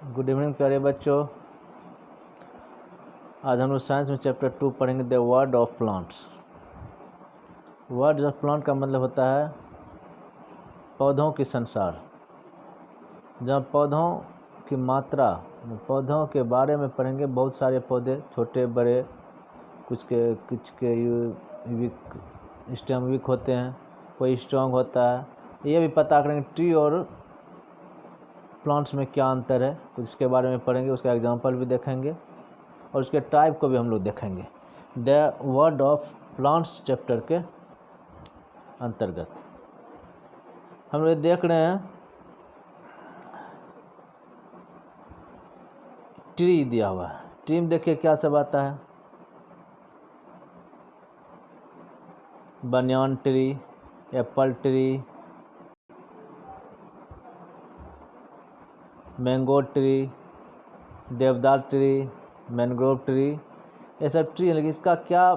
Good evening प्यारे बच्चों। आज हम लोग साइंस में चैप्टर 2 पढ़ेंगे the word of plants. Word of plant का मतलब होता है पौधों की संसार। जब पौधों की मात्रा, पौधों के बारे में पढ़ेंगे, बहुत सारे पौधे छोटे बड़े, कुछ के वीक स्टेम वीक होते हैं, कोई स्ट्रांग होता है। ये भी पता करेंगे ट्री और प्लांट्स में क्या अंतर है, कुछ इसके बारे में पढ़ेंगे, उसका एग्जांपल भी देखेंगे और उसके टाइप को भी हम लोग देखेंगे the word of plants chapter के अंतर्गत। हम लोग देख रहे हैं ट्री दिया हुआ है। ट्री में देखिए क्या सब आता है, banyan tree, Apple tree, mango tree, देवदार ट्री, मैंग्रोव ट्री, ये सब ट्री है। लेकिन इसका क्या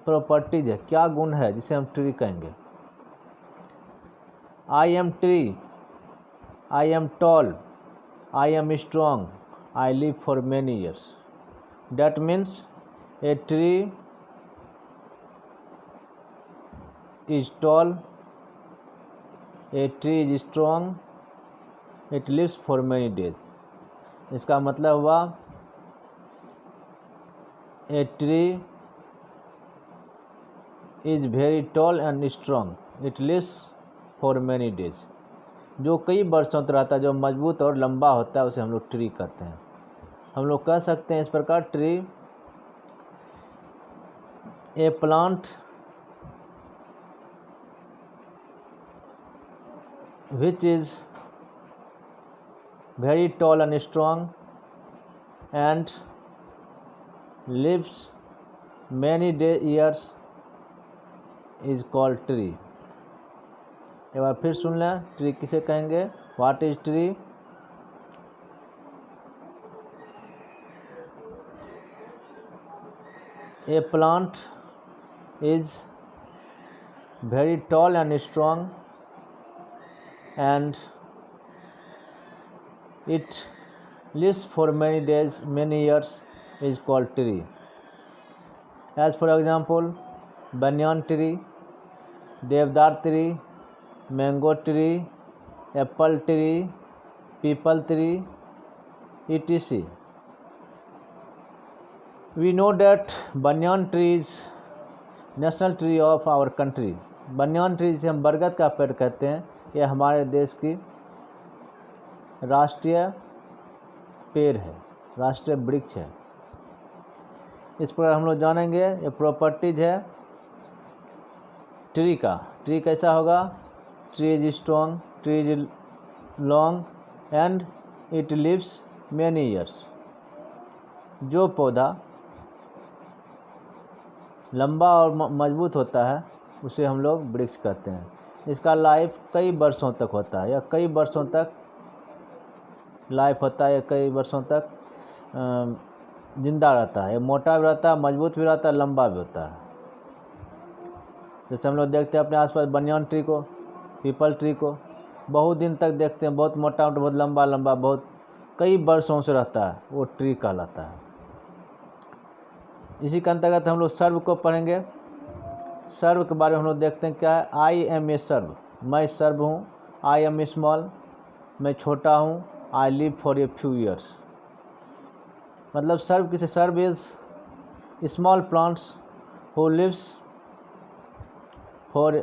प्रॉपर्टीज है, क्या गुण है जिसे हम ट्री कहेंगे। I am tree, I am tall, I am strong, I live for many years. That means a tree is tall, a tree is strong, it lives for many days. इसका मतलब हुआ a tree is very tall and strong, it lives for many days. जो कई वर्षों तक रहता है, जो मजबूत और लंबा होता है, उसे हम लोग ट्री कहते हैं। हम लोग कह सकते हैं इस प्रकार, tree A plant which is very tall and strong and lives many years is called tree। एक बार फिर सुन लें, ट्री किसे कहेंगे, what is tree. A plant is very tall and strong and it lives for many days, many years is called tree. As for example, banyan tree, devdar tree, mango tree, apple tree, peepal tree, etc. We know that banyan tree is national tree of our country। banyan tree जिसे हम बरगद का पेड़ कहते हैं, यह हमारे देश की राष्ट्रीय पेड़ है, राष्ट्रीय वृक्ष है। इस पर हम लोग जानेंगे ये प्रॉपर्टीज है ट्री का। ट्री कैसा होगा, tree is strong, tree is long and it lives many years. जो पौधा लंबा और मजबूत होता है उसे हम लोग वृक्ष कहते हैं। इसका लाइफ कई वर्षों तक होता है, या कई वर्षों तक लाइफ होता है, या कई वर्षों तक जिंदा रहता है। ये मोटा भी रहता है, मजबूत भी रहता है, लंबा भी होता है। जैसे हम लोग देखते हैं अपने आसपास बनियान ट्री को, पीपल ट्री को बहुत दिन तक देखते हैं, बहुत मोटा मोटा, बहुत लंबा लंबा, बहुत कई वर्षों से रहता है, वो ट्री कहलाता है। इसी के अंतर्गत हम लोग सर्व को पढ़ेंगे। सर्व के बारे में हम लोग देखते हैं क्या है। आई एम ए सर्व, मैं सर्व हूँ। आई एम स्मॉल, मैं छोटा हूँ। I live for a few years. मतलब सर्व किसे, shrub is small plants who lives for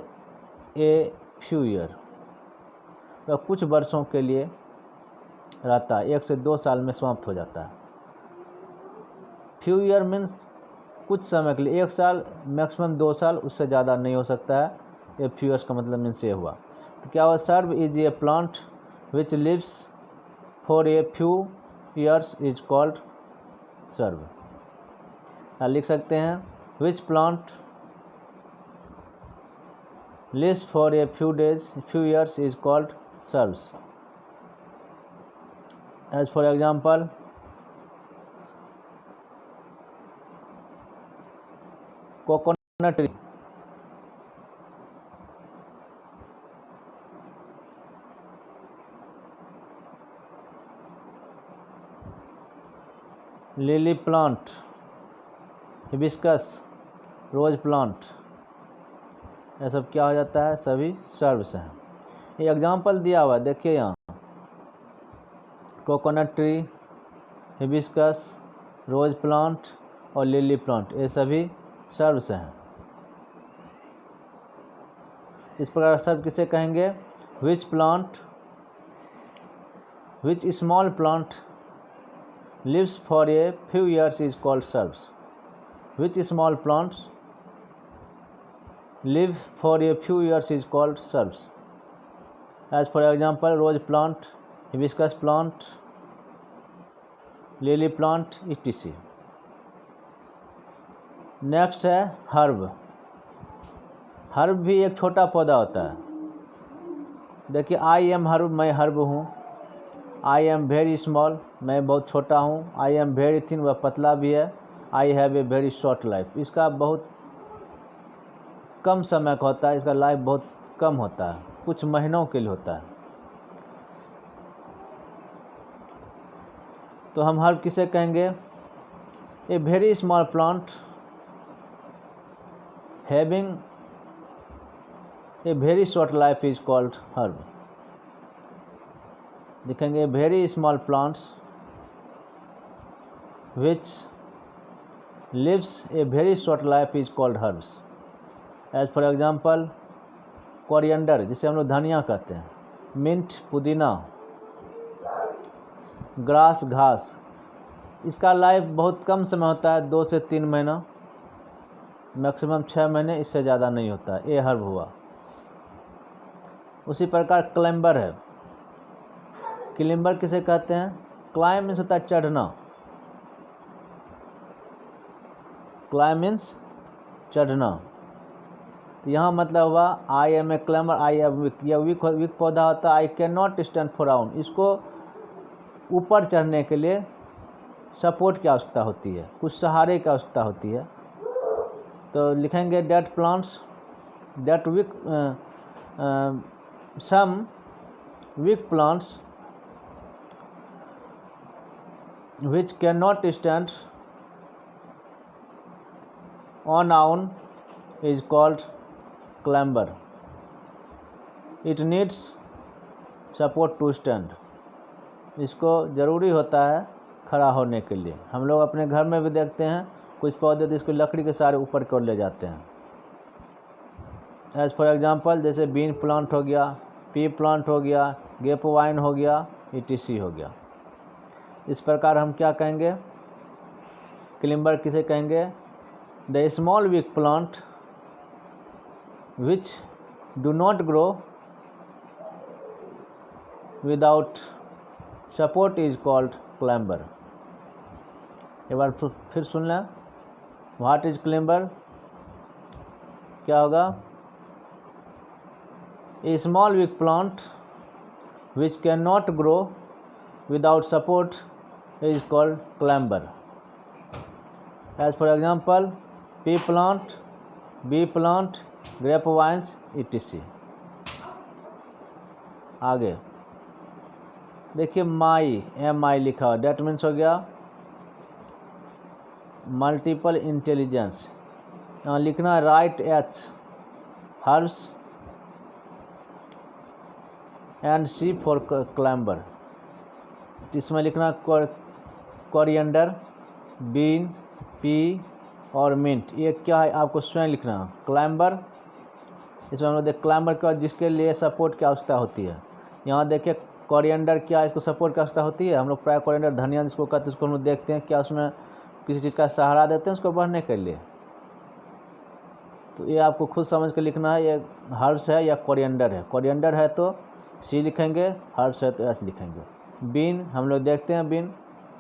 a few year. वह कुछ वर्षों के लिए रहता है, 1 से 2 साल में समाप्त हो जाता है। फ्यू ईयर मीन्स कुछ समय के लिए, 1 साल मैक्सिमम 2 साल, उससे ज़्यादा नहीं हो सकता है। ए फ्यू ईयर्स का मतलब मीन्स ये हुआ। तो क्या हुआ, shrub is a plant which lives for a few years is called shrub. लिख सकते हैं which plant lives for a few days, few years is called shrubs. As for example, coconut tree, lily plant, hibiscus, rose plant, ये सब क्या हो जाता है, सभी सर्ब्स हैं। ये एग्जाम्पल दिया हुआ है, देखिए यहाँ coconut tree, hibiscus, rose plant और लिली प्लांट, ये सभी सर्ब्स हैं। इस प्रकार सर्ब किसे कहेंगे, which small plant lives for a few years is called shrubs. Which small plants live for a few years is called shrubs. As for example, rose plant, hibiscus plant, lily plant, etc. Next है herb. Herb भी एक छोटा पौधा होता है। देखिए, I am herb, मैं herb हूँ। आई एम वेरी स्मॉल, मैं बहुत छोटा हूँ। आई एम वेरी थिन, वह पतला भी है। I have a very short life, इसका बहुत कम समय का होता है, इसका लाइफ बहुत कम होता है, कुछ महीनों के लिए होता है। तो हम हर्ब किसे कहेंगे, a very small plant having a very short life is called herb. लिखेंगे very small plants which lives a very short life is called herbs. As for example, coriander, जिसे हम लोग धनिया कहते हैं, मिंट, पुदीना, ग्रास, घास, इसका लाइफ बहुत कम समय होता है, 2 से 3 महीना, मैक्सिमम 6 महीने, इससे ज़्यादा नहीं होता है। ये हर्ब हुआ। उसी प्रकार क्लाइंबर है। क्लाइंबर किसे कहते हैं, क्लाइम मीन्स होता है चढ़ना, क्लाइम मीन्स चढ़ना। तो यहाँ मतलब हुआ I am a climber, I am weak. यह वीक पौधा होता है। I can not stand for down, इसको ऊपर चढ़ने के लिए सपोर्ट की आवश्यकता होती है, कुछ सहारे की आवश्यकता होती है। तो लिखेंगे that plants that weak some weak plants which cannot stand on own is called climber. It needs support to stand. इसको ज़रूरी होता है खड़ा होने के लिए। हम लोग अपने घर में भी देखते हैं कुछ पौधे तो इसको लकड़ी के सहारे ऊपर की ओर ले जाते हैं। एज फॉर एग्जांपल, जैसे बीन प्लांट हो गया, पी प्लांट हो गया, ग्रेपवाइन हो गया, etc. हो गया। इस प्रकार हम क्या कहेंगे, क्लाइंबर किसे कहेंगे, the small weak plant which do not grow without support is called climber. एक बार फिर सुन लें, व्हाट इज क्लाइंबर, क्या होगा, a small weak plant which can not grow without support is called climber. As for example, pea plant, bee plant, grapevines, etc. आगे देखिए, माई, MI लिखा हुआ, डेट मीन्स हो गया मल्टीपल इंटेलिजेंस। यहाँ लिखना right H, herbs, and C for climber. इसमें लिखना कोरिएंडर, बीन, पी और मिंट। ये क्या है आपको स्वयं लिखना। क्लाइंबर, इसमें हम लोग देख क्लाइंबर का जिसके लिए सपोर्ट की आवश्यकता होती है। यहाँ देखिए कोरिएंडर, क्या इसको सपोर्ट की आवश्यकता होती है। हम लोग प्राय कोरिएंडर, धनिया जिसको कहते हैं, उसको हम लोग देखते हैं क्या उसमें किसी चीज़ का सहारा देते हैं उसको बढ़ने के लिए। तो ये आपको खुद समझ के लिखना है, ये हर्ब्स है या कोरिएंडर है। कोरिएंडर है तो C लिखेंगे, हर्ब्स है तो S लिखेंगे। बीन हम लोग देखते हैं, बीन,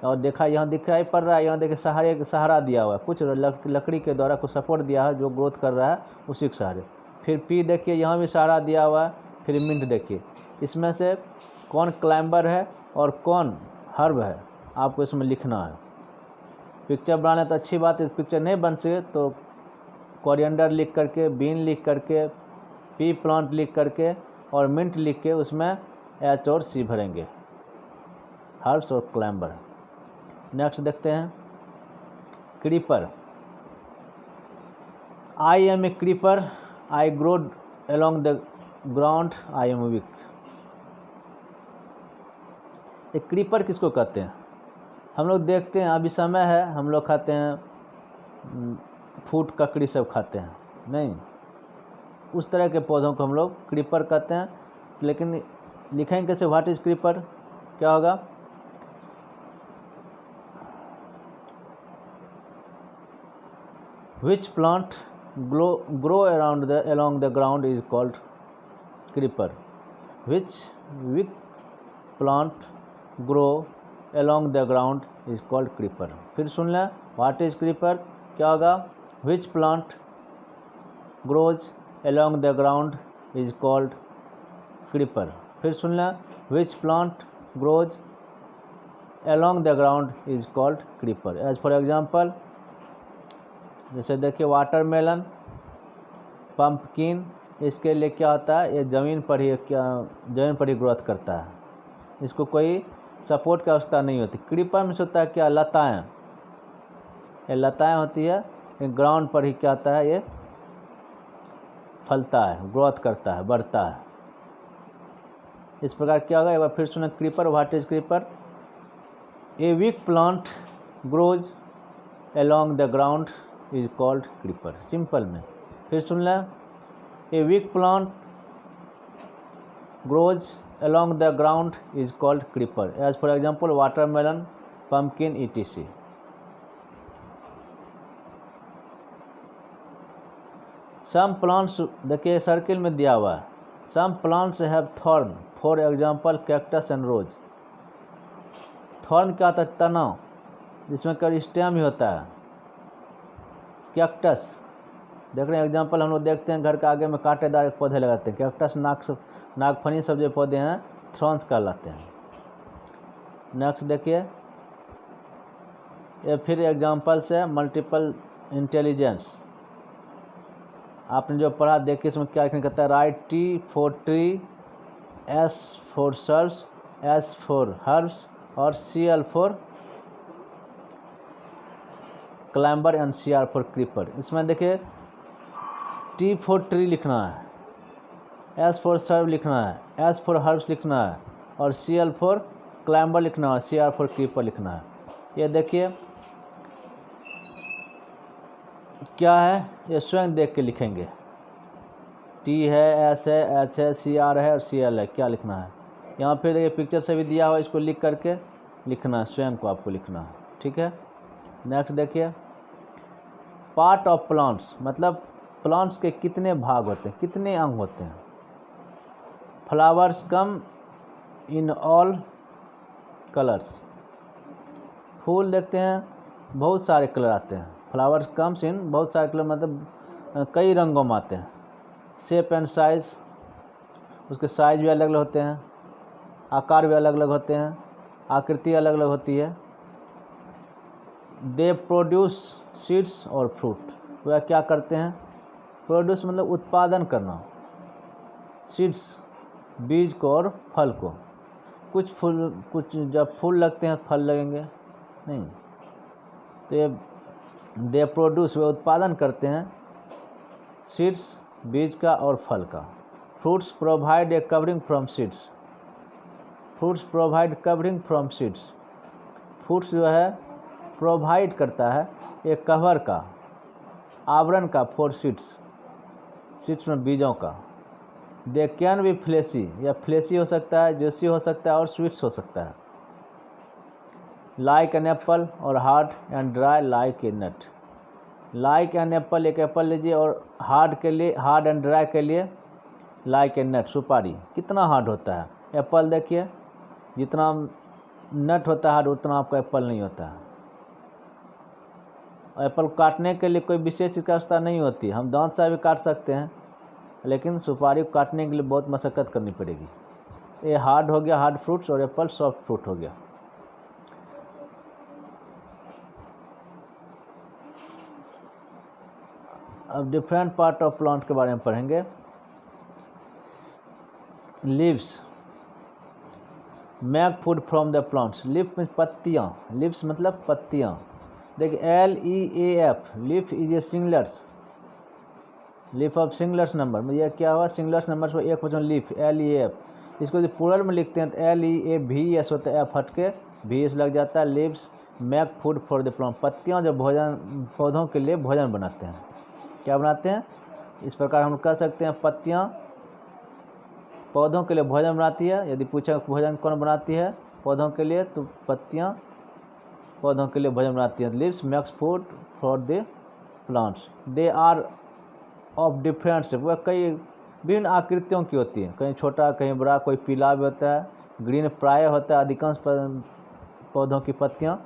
और देखा यहाँ दिखाई पड़ रहा है, यहाँ देखिए सहारा दिया हुआ है, कुछ लकड़ी के द्वारा कुछ सपोर्ट दिया है जो ग्रोथ कर रहा है उसी के सहारे। फिर पी देखिए, यहाँ भी सहारा दिया हुआ है। फिर मिंट देखिए, इसमें से कौन क्लाइंबर है और कौन हर्ब है आपको इसमें लिखना है। पिक्चर बनाने तो अच्छी बात है, पिक्चर नहीं बन सके तो कोरिएंडर लिख करके, बीन लिख करके, पी प्लांट लिख करके और मिंट लिख के उसमें H और C भरेंगे, हर्ब्स और क्लाइंबर। नेक्स्ट देखते हैं। Creeper, I am a creeper, I grow along the ground, I am weak. एक क्रीपर किसको कहते हैं? हम लोग देखते हैं अभी समय है, हम लोग खाते हैं फूट ककड़ी सब खाते हैं, नहीं, उस तरह के पौधों को हम लोग क्रीपर कहते हैं। लेकिन लिखेंगे कैसे? What is creeper? क्या होगा? Which plant grow along the ground is called creeper. Which weak plant grow along the ground is called creeper. फिर सुन लें, what is creeper? क्या होगा? Which plant grows along the ground is called creeper. फिर सुन लें, which plant grows along the ground is called creeper. As for example, जैसे देखिए वाटरमेलन, पंपकिन, इसके लिए क्या होता है? ये ज़मीन पर ही ग्रोथ करता है, इसको कोई सपोर्ट की आवश्यकता नहीं होती। क्रीपर में होता है क्या? लताएँ, ये लताएँ होती है, ये ग्राउंड पर ही क्या होता है? ये फलता है, ग्रोथ करता है, बढ़ता है। इस प्रकार क्या होगा? एक बार फिर सुने, creeper, what is creeper? A weak plant grows along the ground is called creeper. Simple में फिर सुन लें, a weak plant grows along the ground is called creeper. As for example, watermelon, pumpkin, etc. Some plants, देखिए circle में दिया हुआ है, some plants have thorn, for example cactus and rose. Thorn क्या होता है? तना, जिसमें कभी स्टेम ही होता है। कैक्टस देख रहे हैं एग्जाम्पल, हम लोग देखते हैं घर के आगे में कांटेदार पौधे लगाते हैं, कैक्टस, नागफनी सब जो पौधे हैं थ्रॉन्स कहलाते हैं। नेक्स्ट देखिए, ये फिर एग्जाम्पल्स है मल्टीपल इंटेलिजेंस। आपने जो पढ़ा देखिए इसमें क्या कहता है? Write T for tree, S for shrubs, S for herbs और CL for climber and CR for creeper. इसमें देखिए T फॉर ट्री लिखना है, S फॉर सर्व लिखना है, S फॉर हर्ब्स लिखना है और CL फॉर क्लाइंबर लिखना है, CR फॉर क्रीपर लिखना है। ये देखिए क्या है, ये स्वयं देख के लिखेंगे। T है, S है, H है, CR है और CL है, क्या लिखना है? यहाँ पे देखिए पिक्चर से भी दिया हुआ, इसको लिख करके लिखना है, स्वयं को आपको लिखना है, ठीक है। नेक्स्ट देखिए, पार्ट ऑफ प्लांट्स, मतलब प्लांट्स के कितने भाग होते हैं, कितने अंग होते हैं। Flowers come in all colours, फूल देखते हैं बहुत सारे कलर आते हैं। फ्लावर्स कम्स इन बहुत सारे कलर, मतलब कई रंगों में आते हैं। शेप एंड साइज, उसके साइज भी अलग अलग होते हैं, आकार भी अलग अलग होते हैं, आकृति अलग अलग होती है। दे प्रोड्यूस सीड्स और फ्रूट, वह क्या करते हैं? प्रोड्यूस मतलब उत्पादन करना, सीड्स बीज को और फल को। कुछ जब फूल लगते हैं फल लगेंगे नहीं, तो ये दे प्रोड्यूस, वे उत्पादन करते हैं सीड्स बीज का और फल का। Fruits provide a covering from seeds, fruits provide covering from seeds, fruits जो है प्रोवाइड करता है एक कवर का, आवरण का, फॉर सीड्स, सीड्स में बीजों का। दे कैन बी फ्लेशी, या फ्लेशी हो सकता है, जूसी हो सकता है और स्वीट्स हो सकता है। लाइक एन एप्पल और hard and dry like a nut. Like an apple, एक एप्पल लीजिए, और हार्ड के लिए, हार्ड एंड ड्राई के लिए लाइक ए नट, सुपारी। कितना हार्ड होता है एप्पल? देखिए जितना नट होता है हार्ड, उतना आपका एप्पल नहीं होता है। एप्पल काटने के लिए कोई विशेष आवश्यकता नहीं होती, हम दांत से भी काट सकते हैं, लेकिन सुपारी को काटने के लिए बहुत मशक्क़त करनी पड़ेगी। ये हार्ड हो गया, हार्ड फ्रूट्स, और एप्पल सॉफ्ट फ्रूट हो गया। अब डिफरेंट पार्ट ऑफ प्लांट के बारे में पढ़ेंगे। Leaves make food from the plants, leaf में पत्तियाँ, लीव्स मतलब पत्तियाँ, देखिए LEAF leaf is a singulars, leaf of singulars number में, यह क्या हुआ सिंगलर्स नंबर पर एक वचन लीफ LEAF। इसको यदि प्लूरल में लिखते हैं तो LEAVES होता है, एफ हट के VS लग जाता है। Leaves make food for the plant, पत्तियाँ जो भोजन पौधों के लिए भोजन बनाते हैं, क्या बनाते हैं, इस प्रकार हम कह सकते हैं पत्तियाँ पौधों के लिए भोजन बनाती है। यदि पूछे भोजन कौन बनाती है पौधों के लिए, तो पत्तियाँ पौधों के लिए भोजन बनाती हैं। Leaves makes food for the plants, they are of different shape, वह कई विभिन्न आकृतियों की होती है, कहीं छोटा कहीं बड़ा, कोई पीला भी होता है, ग्रीन प्राय होता है, अधिकांश पौधों की पत्तियाँ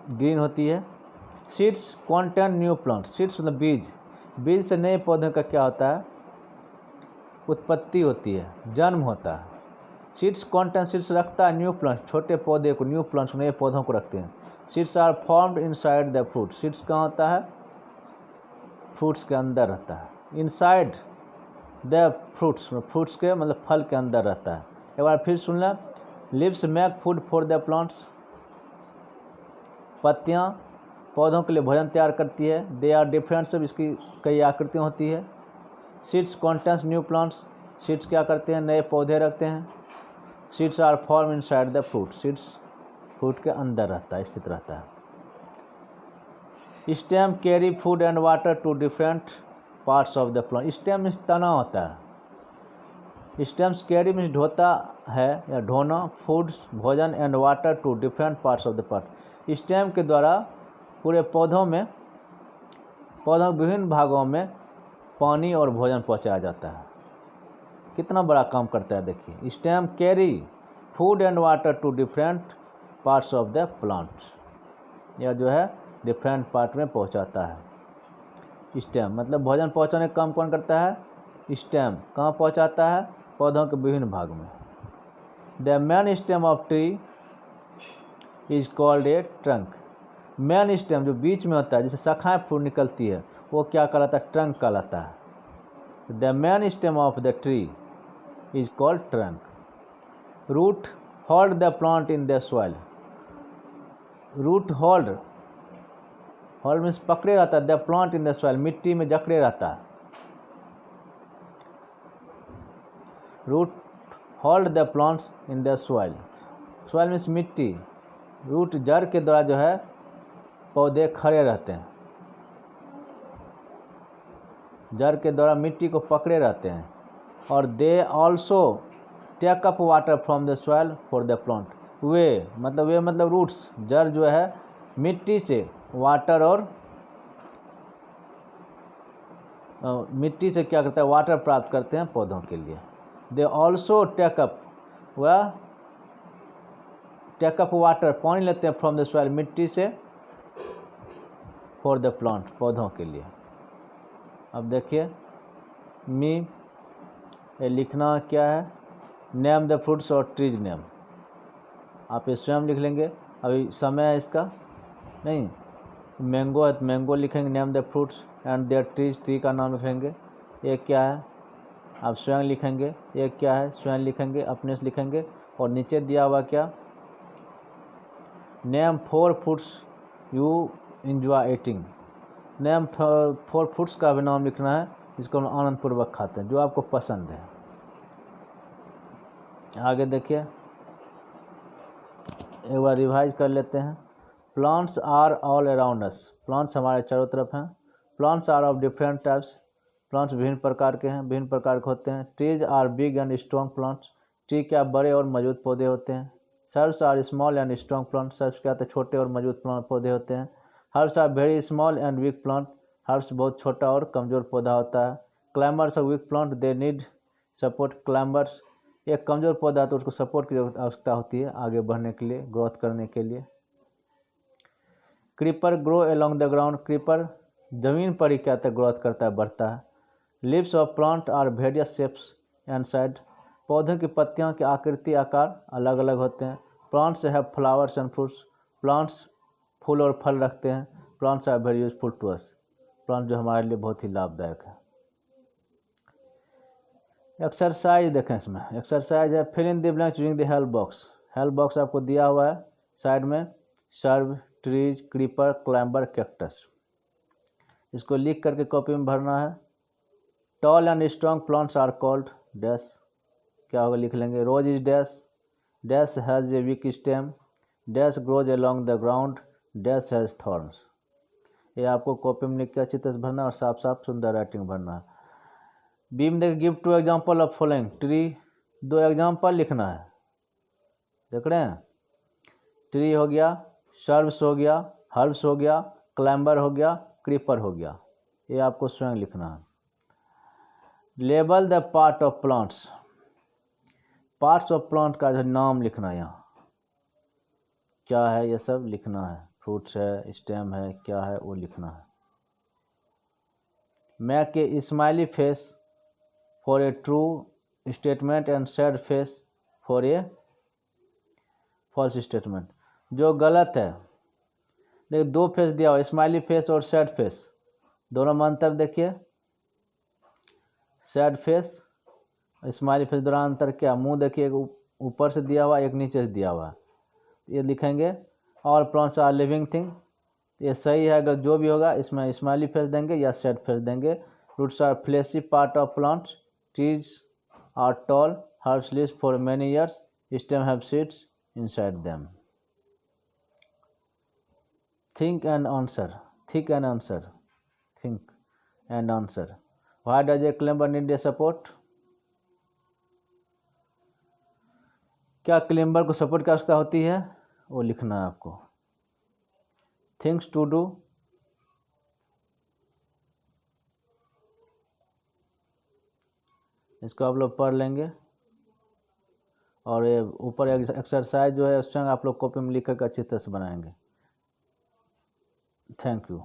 ग्रीन होती है। Seeds contain new plant, seeds मतलब बीज, बीज से नए पौधे का क्या होता है, उत्पत्ति होती है, जन्म होता है। सीड्स कॉन्टेन, सीड्स रखता है न्यू प्लांट, छोटे पौधे को, न्यू प्लांट्स नए पौधों को रखते हैं। Seeds are formed inside the fruit, seeds कहाँ होता है, फ्रूट्स के अंदर रहता है। इनसाइड द फ्रूट्स, फ्रूट्स के मतलब फल के अंदर रहता है। एक बार फिर सुन लें, leaves make food for the plants, पत्तियाँ पौधों के लिए भोजन तैयार करती है। दे आर डिफरेंट, सब इसकी कई आकृतियाँ होती है। Seeds contains new plants, seeds क्या करते हैं, नए पौधे रखते हैं। Seeds are form inside the fruit, seeds fruit के अंदर रहता है, स्थित रहता है। Stem carry food and water to different parts of the plant, stem means तना होता है, स्टेम्स कैरी मीन्स ढोता है या ढोना, फूड भोजन and water to different parts of the plant, stem के द्वारा पूरे पौधों के विभिन्न भागों में पानी और भोजन पहुंचाया जाता है। कितना बड़ा काम करता है देखिए, stem carry food and water to different parts of the plant, यह जो है डिफरेंट पार्ट में पहुंचाता है। स्टेम मतलब भोजन पहुंचाने का काम कौन करता है, स्टेम कहाँ पहुंचाता है, पौधों के विभिन्न भाग में। The main stem of tree is called a trunk, main stem जो बीच में होता है जिसे शाखाएं फूट निकलती है वो क्या कहलाता है, ट्रंक कहलाता है। The main stem of the tree is called trunk. Root hold the plant in the soil, root hold, hold means पकड़े रहता है, the plant in the soil मिट्टी में जकड़े रहता है। Root hold the plants in the soil, soil means मिट्टी, root जड़ के द्वारा जो है पौधे खड़े रहते हैं, जड़ के द्वारा मिट्टी को पकड़े रहते हैं। और they also take up water from the soil for the plant, वे मतलब रूट्स, जड़ जो है मिट्टी से वाटर और मिट्टी से क्या करता है, वाटर प्राप्त करते हैं पौधों के लिए। दे ऑल्सो टेक अप, वह टेक अप वाटर पानी लेते हैं फ्रॉम द सॉइल मिट्टी से, फॉर द प्लांट पौधों के लिए। अब देखिए मी ये लिखना क्या है, नेम द फ्रूट्स और ट्रीज नेम, आप ये स्वयं लिख लेंगे, अभी समय है इसका नहीं। मैंगो है तो मैंगो लिखेंगे, name the fruits and their trees, tree का नाम लिखेंगे। ये क्या है आप स्वयं लिखेंगे, ये क्या है स्वयं लिखेंगे, अपने से लिखेंगे। और नीचे दिया हुआ क्या, name 4 foods you enjoy eating, name 4 foods का भी नाम लिखना है जिसको हम आनंदपूर्वक खाते हैं, जो आपको पसंद है। आगे देखिए एक बार रिवाइज कर लेते हैं। Plants are all around us, plants हमारे चारों तरफ हैं। Plants are of different types, plants विभिन्न प्रकार के हैं, विभिन्न प्रकार के होते हैं। Trees are big and strong plants, tree क्या बड़े और मजबूत पौधे होते हैं। Shrubs are small and strong plants, shrubs क्या होते हैं छोटे और मजबूत पौधे होते हैं। Herbs are very small and weak plant, herbs बहुत छोटा और कमज़ोर पौधा होता है। क्लाइंबर्स और weak plant they need support, climbers एक कमज़ोर पौधा है तो उसको सपोर्ट की आवश्यकता होती है आगे बढ़ने के लिए, ग्रोथ करने के लिए। Creeper grow along the ground, creeper जमीन पर ही क्या होता है ग्रोथ करता है, बढ़ता है। Leaves of plant are various shapes and side, पौधों की पत्तियों की आकृति आकार अलग अलग होते हैं। Plants have flowers and fruits, plants फूल और फल रखते हैं। Plants are very useful to us, plant जो हमारे लिए बहुत ही लाभदायक है। एक्सरसाइज देखें, इसमें एक्सरसाइज है fill in the blanks using the help box, help box आपको दिया हुआ है साइड में। Shrub trees, creeper, climber, cactus. इसको लिख करके कॉपी में भरना है। Tall and strong plants are called dash, क्या होगा लिख लेंगे। Rose is dash, dash has a weak stem, dash grows along the ground, dash has thorns. ये आपको कॉपी में लिख के अच्छी तरह से भरना और साफ साफ सुंदर राइटिंग भरना है। बी में देखिए give two example of following tree, 2 example लिखना है। देख रहे हैं, ट्री हो गया, शर्ब्स हो गया, हर्ब्स हो गया, क्लाइंबर हो गया, क्रीपर हो गया। ये आपको स्वयं लिखना है। Label the part of plants, parts of plant का जो नाम लिखना है, यहाँ क्या है ये सब लिखना है। फ्रूट्स है, स्टेम है, क्या है वो लिखना है। Make a smiley face for a true statement and sad face for a false statement. जो गलत है, देखिए 2 फेस दिया हुआ, स्माइली फेस और सैड फेस, दोनों में अंतर देखिए। सैड फेस, स्माइली फेस दौरान अंतर क्या, मुंह देखिए, ऊपर से दिया हुआ, एक नीचे से दिया हुआ। ये लिखेंगे all plants are living thing, ये सही है। अगर जो भी होगा इसमें स्माइली फेस देंगे या सैड फेस देंगे। Roots are fleshy part of plants, trees are tall, herbs lives for many years, stem have seeds inside them. Think and answer, think and answer, think and answer. Why does a climber need a support, क्या climber को support की आवश्यकता होती है, वो लिखना है आपको। थिंग्स टू डू, इसको आप लोग पढ़ लेंगे। और ये ऊपर एक्सरसाइज जो है स्वयं आप लोग कॉपी में लिख कर अच्छी तरह से बनाएंगे। Thank you.